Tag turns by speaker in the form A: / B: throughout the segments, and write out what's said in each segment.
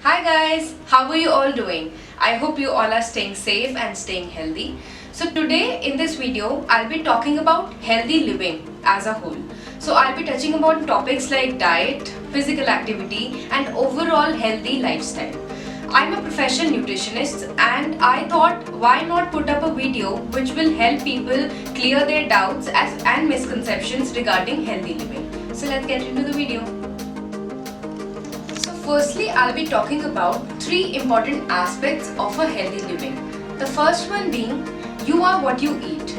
A: Hi guys, how are you all doing? I hope you all are staying safe and staying healthy. So today in this video, I'll be talking about healthy living as a whole. So I'll be touching about topics like diet, physical activity and overall healthy lifestyle. I'm a professional nutritionist and I thought why not put up a video which will help people clear their doubts and misconceptions regarding healthy living. So let's get into the video. Firstly, I'll be talking about three important aspects of a healthy living. The first one being, you are what you eat.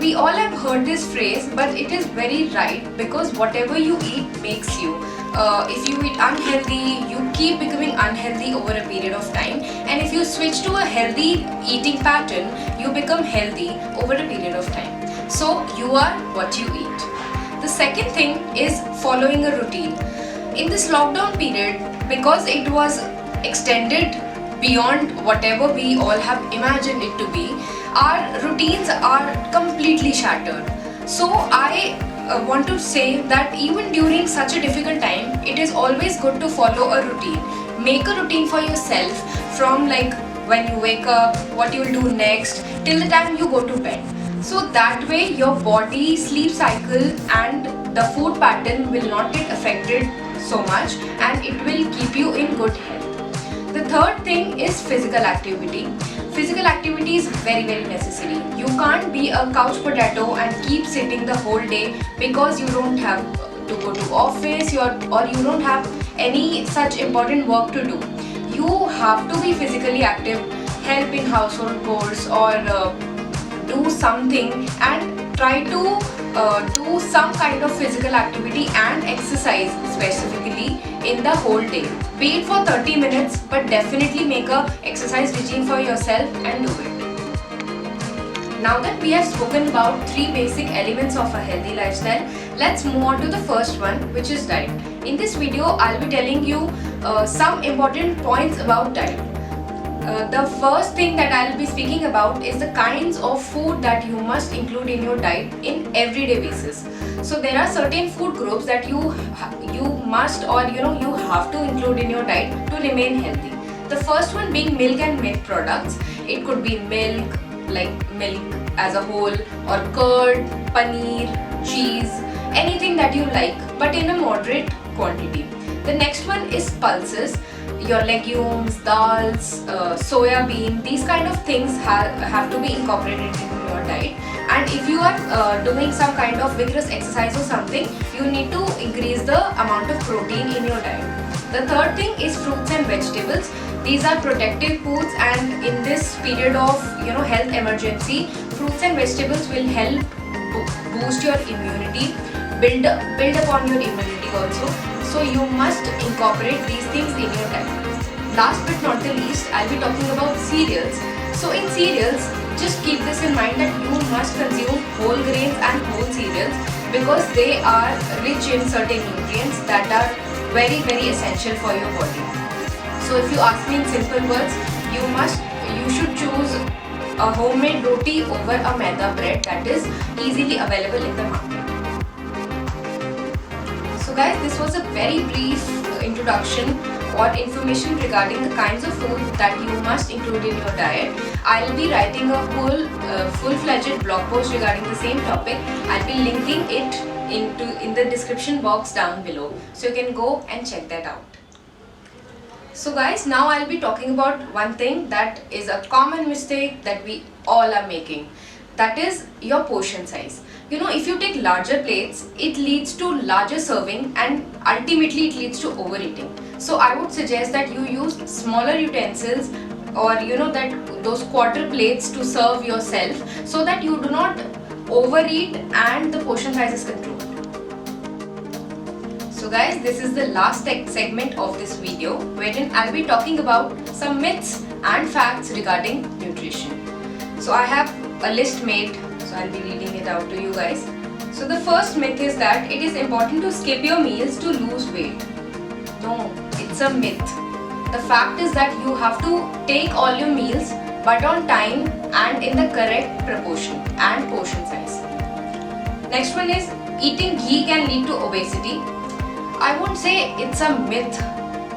A: We all have heard this phrase, but it is very right because whatever you eat makes you. If you eat unhealthy, you keep becoming unhealthy over a period of time. And if you switch to a healthy eating pattern, you become healthy over a period of time. So, you are what you eat. The second thing is following a routine. In this lockdown period, because it was extended beyond whatever we all have imagined it to be, our routines are completely shattered. So I want to say that even during such a difficult time, it is always good to follow a routine. Make a routine for yourself from like when you wake up, what you will do next, till the time you go to bed. So that way your body, sleep cycle and the food pattern will not get affected so much and it will keep you in good health. The third thing is physical activity. Physical activity is very necessary. You can't be a couch potato and keep sitting the whole day because you don't have to go to office or you don't have any such important work to do. You have to be physically active, help in household chores or do something and try to do some kind of physical activity and exercise specifically in the whole day. Be it for 30 minutes, but definitely make a exercise regime for yourself and do it. Now that we have spoken about three basic elements of a healthy lifestyle, let's move on to the first one, which is diet. In this video, I'll be telling you some important points about diet. The first thing that I'll be speaking about is the kinds of food that you must include in your diet in everyday basis. So there are certain food groups that you must or you have to include in your diet to remain healthy. The first one being milk and milk products. It could be milk, like milk as a whole, or curd, paneer, cheese, anything that you like, but in a moderate quantity. The next one is pulses. Your legumes, dals, soya bean, these kind of things have to be incorporated into your diet. And if you are doing some kind of vigorous exercise or something, you need to increase the amount of protein in your diet. The third thing is fruits and vegetables. These are protective foods, and in this period of health emergency, fruits and vegetables will help boost your immunity, build upon your immunity also. So you must incorporate these things in your diet. Last but not the least, I'll be talking about cereals. So in cereals, just keep this in mind that you must consume whole grains and whole cereals because they are rich in certain nutrients that are very essential for your body. So if you ask me in simple words, you should choose a homemade roti over a maida bread that is easily available in the market. So guys, this was a very brief introduction or information regarding the kinds of food that you must include in your diet. I'll be writing a whole full-fledged blog post regarding the same topic. I'll be linking it in the description box down below, so you can go and check that out. So guys, now I'll be talking about one thing that is a common mistake that we all are making. That is your portion size. If you take larger plates, it leads to larger serving and ultimately it leads to overeating. So I would suggest that you use smaller utensils or those quarter plates to serve yourself so that you do not overeat and the portion size is controlled. So guys, this is the last segment of this video wherein I'll be talking about some myths and facts regarding nutrition. So I have a list made, so I'll be reading it out to you guys. So the first myth is that it is important to skip your meals to lose weight. No, it's a myth. The fact is that you have to take all your meals but on time and in the correct proportion and portion size. Next one is eating ghee can lead to obesity. I won't say it's a myth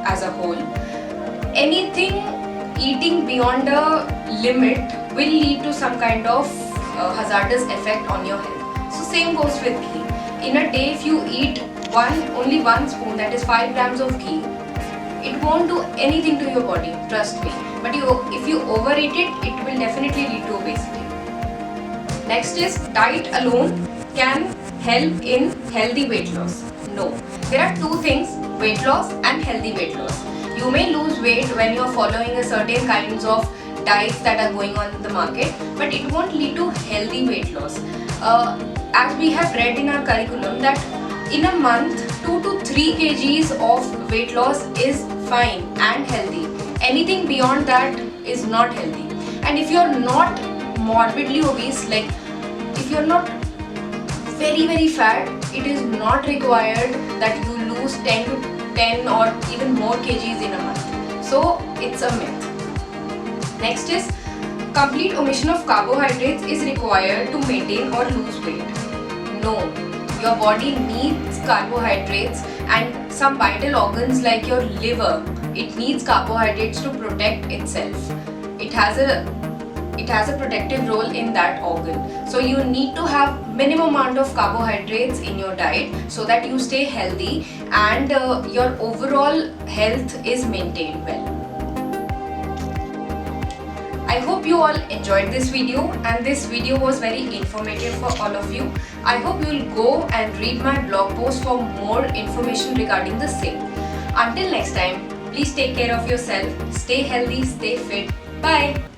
A: as a whole. anything eating beyond a limit will lead to some kind of hazardous effect on your health. So same goes with ghee. In a day, if you eat only one spoon, that is 5 grams of ghee, it won't do anything to your body, trust me. But if you overeat it, it will definitely lead to obesity. Next is, diet alone can help in healthy weight loss. No. There are two things, weight loss and healthy weight loss. You may lose weight when you are following a certain kinds of diets that are going on in the market, but it won't lead to healthy weight loss. As we have read in our curriculum that in a month 2 to 3 kgs of weight loss is fine and healthy. Anything beyond that is not healthy. And if you're not morbidly obese, like if you're not very fat, it is not required that you lose 10 or even more kgs in a month. So it's a myth. Next is, complete omission of carbohydrates is required to maintain or lose weight. No, your body needs carbohydrates, and some vital organs like your liver, it needs carbohydrates to protect itself. It has a protective role in that organ. So you need to have minimum amount of carbohydrates in your diet so that you stay healthy and your overall health is maintained well. I hope you all enjoyed this video, and this video was very informative for all of you. I hope you will go and read my blog post for more information regarding the same. Until next time, please take care of yourself, stay healthy, stay fit. Bye.